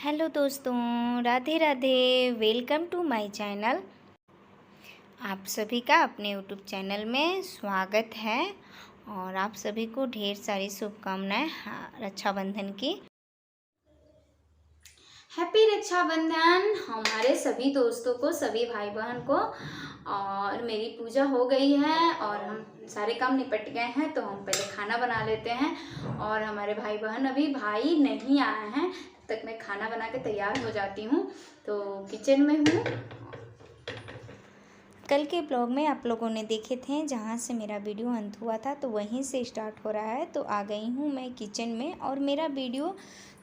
Hello दोस्तों, Radhe Radhe. Welcome to my channel. आप सभी का अपने यूट्यूब चैनल में स्वागत है और आप सभी को ढेर सारी शुभकामनाएं रक्षाबंधन की। हैप्पी रक्षाबंधन हमारे सभी दोस्तों को, सभी भाई बहन को। और मेरी पूजा हो गई है और हम सारे काम निपट गए हैं, तो हम पहले खाना बना लेते हैं। और हमारे भाई बहन, अभी भाई नहीं आए हैं, तब तक मैं खाना बना के तैयार हो जाती हूँ। तो किचन में हूँ। कल के ब्लॉग में आप लोगों ने देखे थे जहाँ से मेरा वीडियो अंत हुआ था, तो वहीं से स्टार्ट हो रहा है। तो आ गई हूँ मैं किचन में और मेरा वीडियो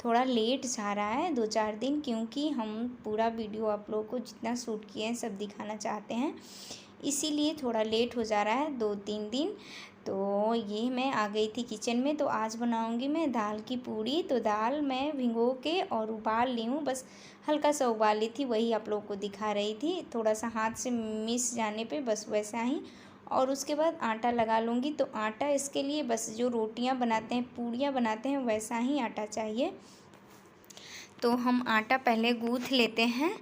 थोड़ा लेट जा रहा है 2-4 दिन, क्योंकि हम पूरा वीडियो आप लोगों को जितना शूट किए हैं सब दिखाना चाहते हैं, इसीलिए थोड़ा लेट हो जा रहा है 2-3 दिन। तो ये मैं आ गई थी किचन में। तो आज बनाऊंगी मैं दाल की पूड़ी। तो दाल मैं भिगो के और उबाल ली हूँ, बस हल्का सा उबाल ली थी, वही आप लोगों को दिखा रही थी। थोड़ा सा हाथ से मिस जाने पे बस वैसा ही। और उसके बाद आटा लगा लूँगी। तो आटा इसके लिए बस जो रोटियां बनाते हैं, पूड़ियाँ बनाते हैं, वैसा ही आटा चाहिए। तो हम आटा पहले गूँथ लेते हैं।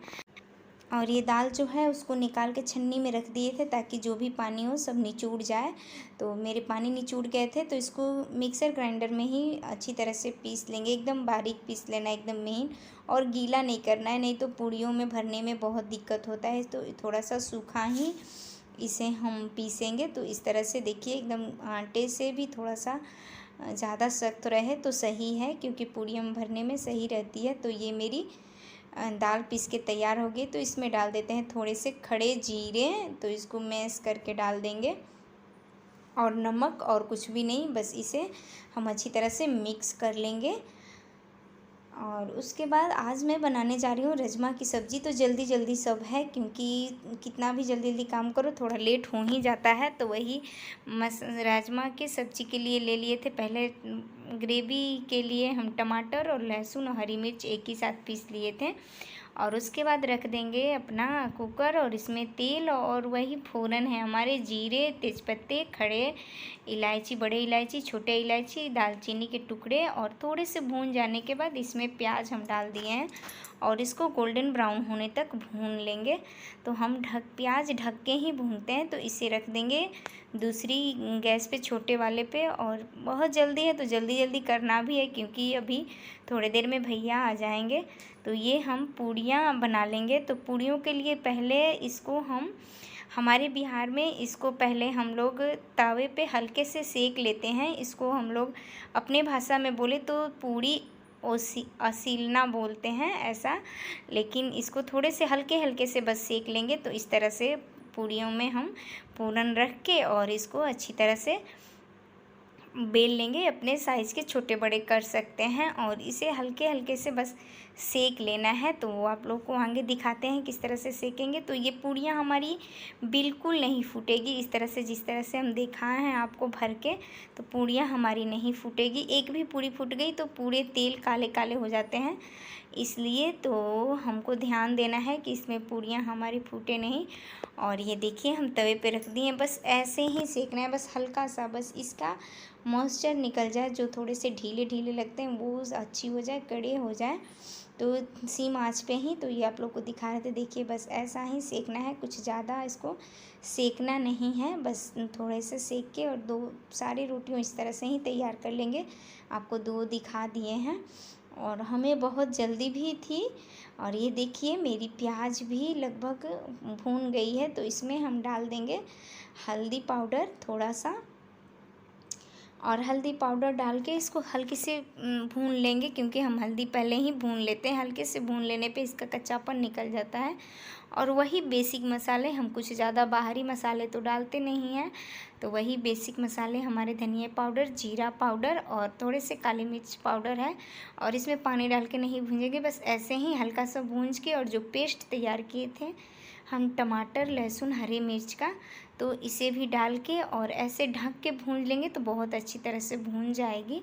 और ये दाल जो है उसको निकाल के छन्नी में रख दिए थे, ताकि जो भी पानी हो सब निचोड़ जाए। तो मेरे पानी निचोड़ गए थे, तो इसको मिक्सर ग्राइंडर में ही अच्छी तरह से पीस लेंगे। एकदम बारीक पीस लेना, एकदम महीन, और गीला नहीं करना है, नहीं तो पूड़ियों में भरने में बहुत दिक्कत होता है। तो थोड़ा सा सूखा ही इसे हम पीसेंगे। तो इस तरह से देखिए, एकदम आटे से भी थोड़ा सा ज़्यादा सख्त रहे तो सही है, क्योंकि पूड़ियों में भरने में सही रहती है। तो ये मेरी दाल पीस के तैयार हो गई। तो इसमें डाल देते हैं थोड़े से खड़े जीरे। तो इसको मैश करके डाल देंगे, और नमक, और कुछ भी नहीं, बस इसे हम अच्छी तरह से मिक्स कर लेंगे। और उसके बाद आज मैं बनाने जा रही हूँ राजमा की सब्ज़ी। तो जल्दी जल्दी सब है, क्योंकि कितना भी जल्दी जल्दी काम करो थोड़ा लेट हो ही जाता है। तो वही राजमा की सब्ज़ी के लिए ले लिए थे। पहले ग्रेवी के लिए हम टमाटर और लहसुन और हरी मिर्च एक ही साथ पीस लिए थे। और उसके बाद रख देंगे अपना कुकर, और इसमें तेल, और वही फ़ोरन है हमारे जीरे, तेज़पत्ते, खड़े इलायची, बड़े इलायची, छोटे इलायची, दालचीनी के टुकड़े। और थोड़े से भून जाने के बाद इसमें प्याज हम डाल दिए हैं, और इसको गोल्डन ब्राउन होने तक भून लेंगे। तो हम प्याज ढक के ही भूनते हैं। तो इसे रख देंगे दूसरी गैस पे, छोटे वाले पे। और बहुत जल्दी है तो जल्दी जल्दी करना भी है, क्योंकि अभी थोड़ी देर में भैया आ जाएंगे। तो ये हम पूड़ियाँ बना लेंगे। तो पूड़ियों के लिए पहले इसको हमारे बिहार में इसको पहले हम लोग तवे पे हल्के से सेक लेते हैं। इसको हम लोग अपने भाषा में बोले तो पूड़ी असीलना बोलते हैं ऐसा, लेकिन इसको थोड़े से हल्के हल्के से बस सेक लेंगे। तो इस तरह से पूड़ियों में हम पूरन रख के और इसको अच्छी तरह से बेल लेंगे। अपने साइज़ के छोटे बड़े कर सकते हैं, और इसे हल्के हल्के से बस सेक लेना है। तो वो आप लोग को आगे दिखाते हैं किस तरह से सेकेंगे। तो ये पूड़ियाँ हमारी बिल्कुल नहीं फूटेगी, इस तरह से जिस तरह से हम दिखाए हैं आपको भर के, तो पूड़ियाँ हमारी नहीं फूटेगी। एक भी पूड़ी फूट गई तो पूरे तेल काले काले हो जाते हैं, इसलिए तो हमको ध्यान देना है कि इसमें पूड़ियाँ हमारी फूटे नहीं। और ये देखिए हम तवे पे रख दिए, बस ऐसे ही सेकना है, बस हल्का सा, बस इसका मॉइस्चर निकल जाए, जो थोड़े से ढीले ढीले लगते हैं वो अच्छी हो जाए, कड़े हो जाए। तो सीम आंच पे ही, तो ये आप लोग को दिखा रहे थे, देखिए बस ऐसा ही सेकना है, कुछ ज़्यादा इसको सेकना नहीं है। बस थोड़े से सेक के, और दो सारी रोटियां इस तरह से ही तैयार कर लेंगे। आपको दो दिखा दिए हैं, और हमें बहुत जल्दी भी थी। और ये देखिए मेरी प्याज भी लगभग भून गई है। तो इसमें हम डाल देंगे हल्दी पाउडर थोड़ा सा, और हल्दी पाउडर डाल के इसको हल्के से भून लेंगे, क्योंकि हम हल्दी पहले ही भून लेते हैं। हल्के से भून लेने पे इसका कच्चापन निकल जाता है। और वही बेसिक मसाले, हम कुछ ज़्यादा बाहरी मसाले तो डालते नहीं हैं, तो वही बेसिक मसाले हमारे धनिया पाउडर, जीरा पाउडर और थोड़े से काली मिर्च पाउडर है। और इसमें पानी डाल के नहीं भूंजेंगे, बस ऐसे ही हल्का सा भूंज के, और जो पेस्ट तैयार किए थे हम टमाटर, लहसुन, हरी मिर्च का, तो इसे भी डाल के और ऐसे ढक के भून लेंगे तो बहुत अच्छी तरह से भून जाएगी।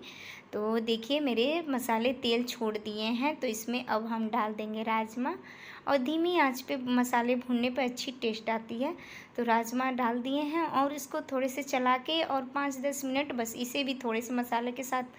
तो देखिए मेरे मसाले तेल छोड़ दिए हैं, तो इसमें अब हम डाल देंगे राजमा। और धीमी आंच पे मसाले भूनने पे अच्छी टेस्ट आती है। तो राजमा डाल दिए हैं और इसको थोड़े से चला के और 5-10 मिनट बस इसे भी थोड़े से मसाले के साथ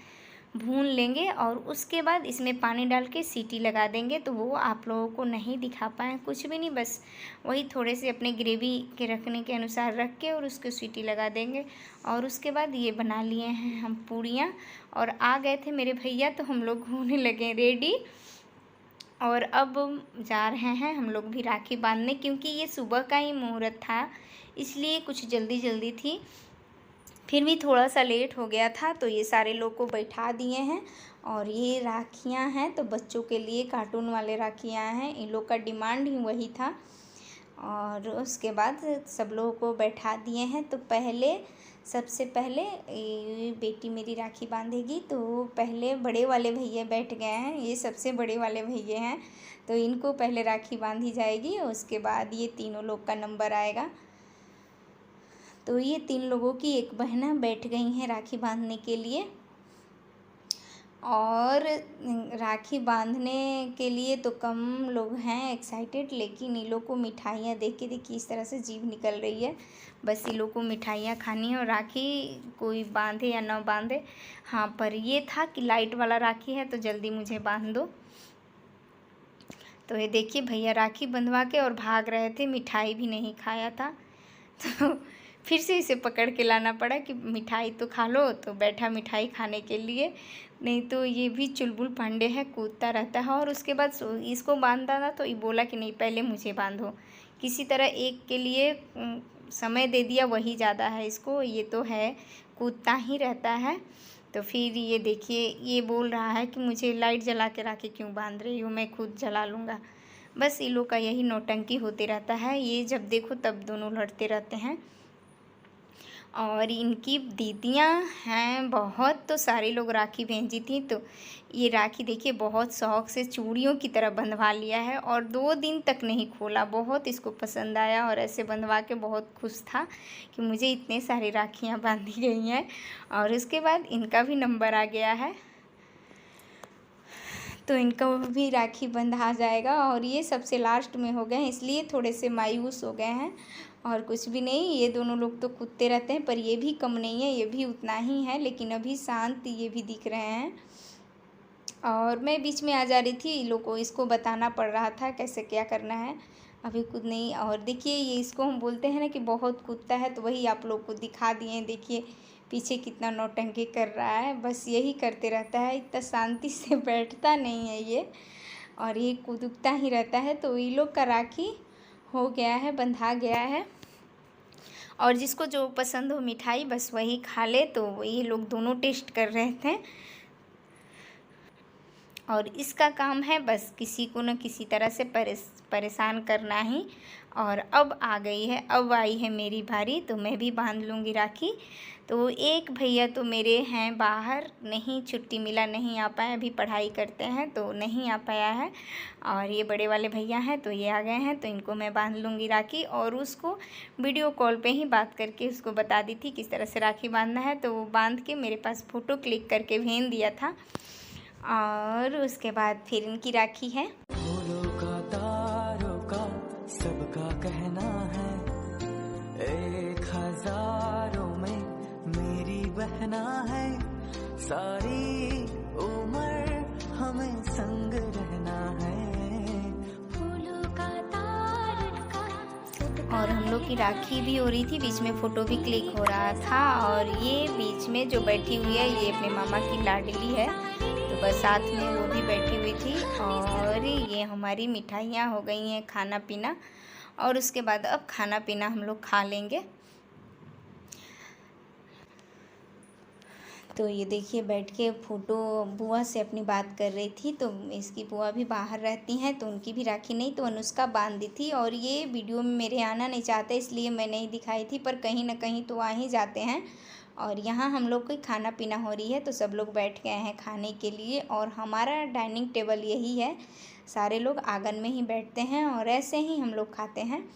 भून लेंगे। और उसके बाद इसमें पानी डाल के सीटी लगा देंगे। तो वो आप लोगों को नहीं दिखा पाए, कुछ भी नहीं, बस वही थोड़े से अपने ग्रेवी के रखने के अनुसार रख के और उसको सीटी लगा देंगे। और उसके बाद ये बना लिए हैं हम पूड़ियाँ। और आ गए थे मेरे भैया, तो हम लोग होने लगे रेडी। और अब जा रहे हैं हम लोग भी राखी बांधने, क्योंकि ये सुबह का ही मुहूर्त था, इसलिए कुछ जल्दी जल्दी थी। फिर भी थोड़ा सा लेट हो गया था, तो ये सारे लोग को बैठा दिए हैं। और ये राखियाँ हैं, तो बच्चों के लिए कार्टून वाले राखियाँ हैं, इन लोग का डिमांड ही वही था। और उसके बाद सब लोगों को बैठा दिए हैं। तो सबसे पहले ये बेटी मेरी राखी बांधेगी, तो पहले बड़े वाले भैया बैठ गए हैं, ये सबसे बड़े वाले भैया हैं, तो इनको पहले राखी बांधी जाएगी। और उसके बाद ये तीनों लोग का नंबर आएगा। तो ये 3 लोगों की एक बहना बैठ गई हैं राखी बांधने के लिए। और राखी बांधने के लिए तो कम लोग हैं एक्साइटेड, लेकिन इन लोग को मिठाइयाँ देख के देखिए इस तरह से जीभ निकल रही है। बस इन लोग को मिठाइयाँ खानी है। और राखी कोई बांधे या ना बांधे, हाँ, पर ये था कि लाइट वाला राखी है तो जल्दी मुझे बांध दो। तो ये देखिए भैया राखी बंधवा के और भाग रहे थे, मिठाई भी नहीं खाया था। तो फिर से इसे पकड़ के लाना पड़ा कि मिठाई तो खा लो, तो बैठा मिठाई खाने के लिए। नहीं तो ये भी चुलबुल पांडे है, कूदता रहता है। और उसके बाद इसको बांधा था, तो ये बोला कि नहीं पहले मुझे बांधो। किसी तरह एक के लिए समय दे दिया, वही ज़्यादा है इसको, ये तो है कूदता ही रहता है। तो फिर ये देखिए ये बोल रहा है कि मुझे लाइट जला के राखी क्यों बांध रही हो, मैं खुद जला लूँगा। बस इन लोग का यही नौटंकी होते रहता है, ये जब देखो तब दोनों लड़ते रहते हैं। और इनकी दीदियाँ हैं बहुत, तो सारे लोग राखी भेजी थी। तो ये राखी देखिए बहुत शौक़ से चूड़ियों की तरह बंधवा लिया है और 2 दिन तक नहीं खोला। बहुत इसको पसंद आया और ऐसे बंधवा के बहुत खुश था कि मुझे इतने सारी राखियाँ बांधी गई हैं। और उसके बाद इनका भी नंबर आ गया है, तो इनका भी राखी बंधा जाएगा। और ये सबसे लास्ट में हो गए हैं, इसलिए थोड़े से मायूस हो गए हैं, और कुछ भी नहीं। ये दोनों लोग तो कूदते रहते हैं, पर ये भी कम नहीं है, ये भी उतना ही है, लेकिन अभी शांत ये भी दिख रहे हैं। और मैं बीच में आ जा रही थी, इन लोग को इसको बताना पड़ रहा था कैसे क्या करना है। अभी कूद नहीं। और देखिए ये इसको हम बोलते हैं ना कि बहुत कूदता है, तो वही आप लोग को दिखा दिए। देखिए पीछे कितना नौटंकी कर रहा है, बस यही करते रहता है, इतना शांति से बैठता नहीं है ये, और ये कूदता ही रहता है। तो ये लोग का राखी हो गया है, बंधा गया है। और जिसको जो पसंद हो मिठाई बस वही खा ले। तो ये लोग दोनों टेस्ट कर रहे थे। और इसका काम है बस किसी को न किसी तरह से परेशान करना ही। और अब आई है मेरी बारी, तो मैं भी बांध लूँगी राखी। तो एक भैया तो मेरे हैं बाहर, नहीं छुट्टी मिला, नहीं आ पाए, अभी पढ़ाई करते हैं तो नहीं आ पाया है। और ये बड़े वाले भैया हैं तो ये आ गए हैं, तो इनको मैं बांध लूँगी राखी। और उसको वीडियो कॉल पे ही बात करके उसको बता दी थी किस तरह से राखी बांधना है। तो वो बांध के मेरे पास फ़ोटो क्लिक करके भेज दिया था। और उसके बाद फिर इनकी राखी है। फूलों का तारों का सबका कहना है, 1000 में मेरी बहना है, सारी उम्र हमें संग रहना है। फूलों का तारों का। और हम लोग की राखी भी हो रही थी, बीच में फ़ोटो भी क्लिक हो रहा था। और ये बीच में जो बैठी हुई है ये अपने मामा की लाडली है, तो बस साथ में वो भी बैठी हुई थी। और ये हमारी मिठाइयाँ हो गई हैं, खाना पीना। और उसके बाद अब खाना पीना हम लोग खा लेंगे। तो ये देखिए बैठ के फ़ोटो बुआ से अपनी बात कर रही थी। तो इसकी बुआ भी बाहर रहती हैं तो उनकी भी राखी नहीं तो अनुष्का बांध दी थी। और ये वीडियो में मेरे आना नहीं चाहते इसलिए मैं नहीं दिखाई थी, पर कहीं ना कहीं तो आ ही जाते हैं। और यहाँ हम लोग की खाना पीना हो रही है तो सब लोग बैठ गए हैं खाने के लिए। और हमारा डाइनिंग टेबल यही है, सारे लोग आंगन में ही बैठते हैं और ऐसे ही हम लोग खाते हैं।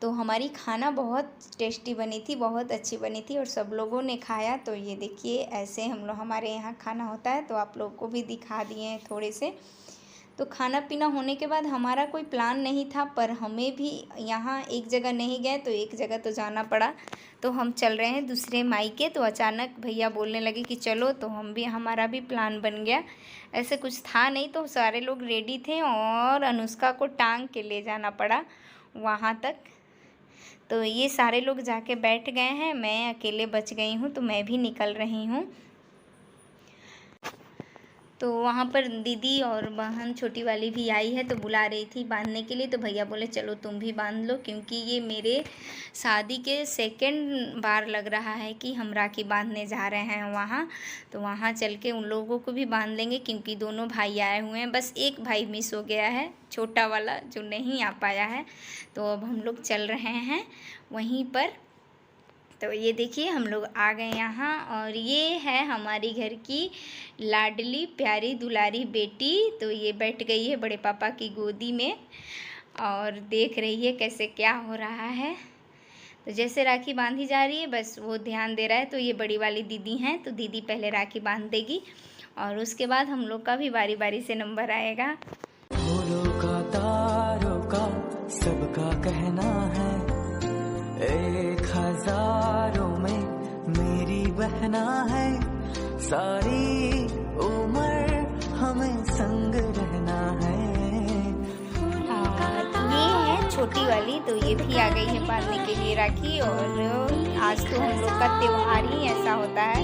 तो हमारी खाना बहुत टेस्टी बनी थी, बहुत अच्छी बनी थी और सब लोगों ने खाया। तो ये देखिए ऐसे हम लोग हमारे यहाँ खाना होता है, तो आप लोग को भी दिखा दिए हैं थोड़े से। तो खाना पीना होने के बाद हमारा कोई प्लान नहीं था, पर हमें भी यहाँ एक जगह नहीं गए तो एक जगह तो जाना पड़ा। तो हम चल रहे हैं दूसरे मायके, तो अचानक भैया बोलने लगे कि चलो, तो हमारा भी प्लान बन गया। ऐसे कुछ था नहीं, तो सारे लोग रेडी थे और अनुष्का को टांग के ले जाना पड़ा वहाँ तक। तो ये सारे लोग जाके बैठ गए हैं, मैं अकेले बच गई हूँ, तो मैं भी निकल रही हूँ। तो वहाँ पर दीदी और बहन छोटी वाली भी आई है, तो बुला रही थी बांधने के लिए। तो भैया बोले चलो तुम भी बांध लो, क्योंकि ये मेरे शादी के सेकंड बार लग रहा है कि हम राखी बांधने जा रहे हैं वहाँ। तो वहाँ चल के उन लोगों को भी बांध लेंगे, क्योंकि दोनों भाई आए हुए हैं, बस एक भाई मिस हो गया है, छोटा वाला जो नहीं आ पाया है। तो अब हम लोग चल रहे हैं वहीं पर। तो ये देखिए हम लोग आ गए यहाँ, और ये है हमारी घर की लाडली प्यारी दुलारी बेटी। तो ये बैठ गई है बड़े पापा की गोदी में और देख रही है कैसे क्या हो रहा है। तो जैसे राखी बांधी जा रही है बस वो ध्यान दे रहा है। तो ये बड़ी वाली दीदी हैं, तो दीदी पहले राखी बांध देगी और उसके बाद हम लोग का भी बारी बारी से नंबर आएगा। फूलों का तारों का सबका कहना है, एक हजारों में मेरी बहना है, सारी उम्र हमें संग रहना है। ये है छोटी वाली, तो ये भी आ गई है बांधने के लिए राखी। और आज तो हम लोग का त्योहार ही ऐसा होता है,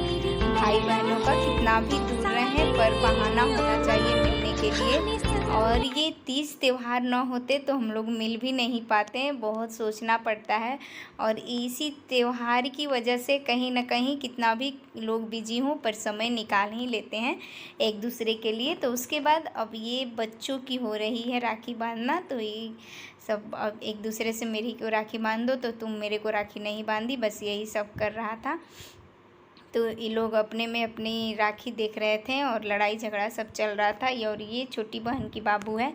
भाई बहनों का कितना भी दूर रहे पर बहाना होना चाहिए मिलने के लिए। और ये 30 त्यौहार न होते तो हम लोग मिल भी नहीं पाते हैं, बहुत सोचना पड़ता है। और इसी त्यौहार की वजह से कहीं ना कहीं कितना भी लोग बिजी हों पर समय निकाल ही लेते हैं एक दूसरे के लिए। तो उसके बाद अब ये बच्चों की हो रही है राखी बांधना, तो ये सब अब एक दूसरे से मेरी को राखी बांध दो, तो तुम मेरे को राखी नहीं बांधी, बस यही सब कर रहा था। तो ये लोग अपने में अपनी राखी देख रहे थे और लड़ाई झगड़ा सब चल रहा था। और ये छोटी बहन की बाबू है,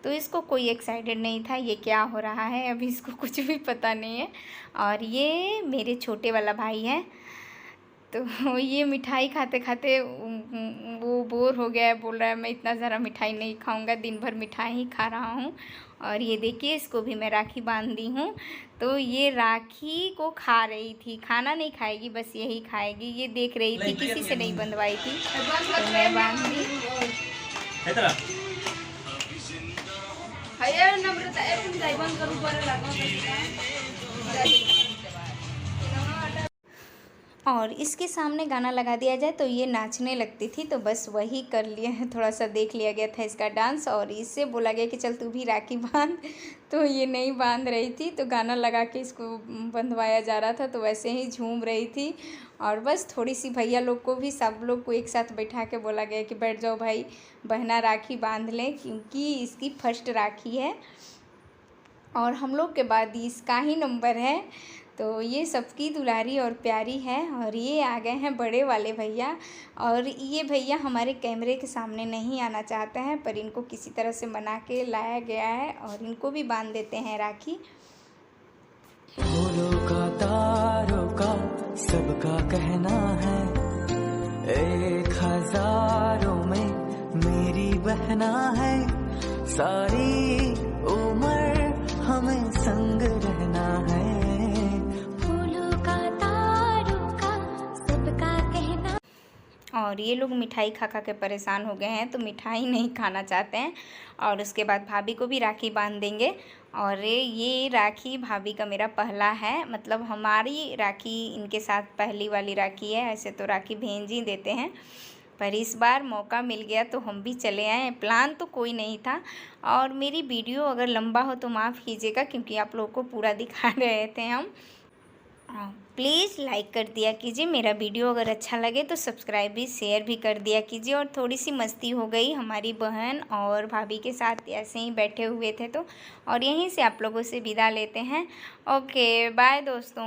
तो इसको कोई एक्साइटेड नहीं था ये क्या हो रहा है, अभी इसको कुछ भी पता नहीं है। और ये मेरे छोटे वाला भाई है, तो ये मिठाई खाते खाते वो बोर हो गया है, बोल रहा है मैं इतना ज़रा मिठाई नहीं खाऊंगा, दिन भर मिठाई ही खा रहा हूँ। और ये देखिए इसको भी मैं राखी बांध दी हूँ, तो ये राखी को खा रही थी, खाना नहीं खाएगी, बस यही खाएगी। ये देख रही थी, किसी से नहीं बंधवाई थी, तो मैं बांध दी। और इसके सामने गाना लगा दिया जाए तो ये नाचने लगती थी, तो बस वही कर लिया है, थोड़ा सा देख लिया गया था इसका डांस। और इससे बोला गया कि चल तू भी राखी बांध, तो ये नहीं बांध रही थी, तो गाना लगा के इसको बंधवाया जा रहा था, तो वैसे ही झूम रही थी। और बस थोड़ी सी भैया लोग को भी सब लोग को एक साथ बैठा के बोला गया कि बैठ जाओ भाई, बहना राखी बांध लें, क्योंकि इसकी फर्स्ट राखी है और हम लोग के बाद इसका ही नंबर है। तो ये सबकी दुलारी और प्यारी है। और ये आ गए हैं बड़े वाले भैया, और ये भैया हमारे कैमरे के सामने नहीं आना चाहते हैं, पर इनको किसी तरह से मना के लाया गया है और इनको भी बांध देते हैं राखी। फूलों का तारों का सबका कहना है, एक हजारों में मेरी बहना है, सारी उम्र हमें संग रहना है। और ये लोग मिठाई खा खा के परेशान हो गए हैं, तो मिठाई नहीं खाना चाहते हैं। और उसके बाद भाभी को भी राखी बांध देंगे। और ये राखी भाभी का मेरा पहला है, मतलब हमारी राखी इनके साथ पहली वाली राखी है। ऐसे तो राखी भेज ही देते हैं, पर इस बार मौका मिल गया तो हम भी चले आए। प्लान तो कोई नहीं था। और मेरी वीडियो अगर लंबा हो तो माफ़ कीजिएगा, क्योंकि आप लोगों को पूरा दिखा रहे थे हम। प्लीज़ लाइक कर दिया कीजिए। मेरा वीडियो अगर अच्छा लगे तो सब्सक्राइब भी शेयर भी कर दिया कीजिए। और थोड़ी सी मस्ती हो गई हमारी बहन और भाभी के साथ, ऐसे ही बैठे हुए थे तो। और यहीं से आप लोगों से विदा लेते हैं। ओके बाय दोस्तों।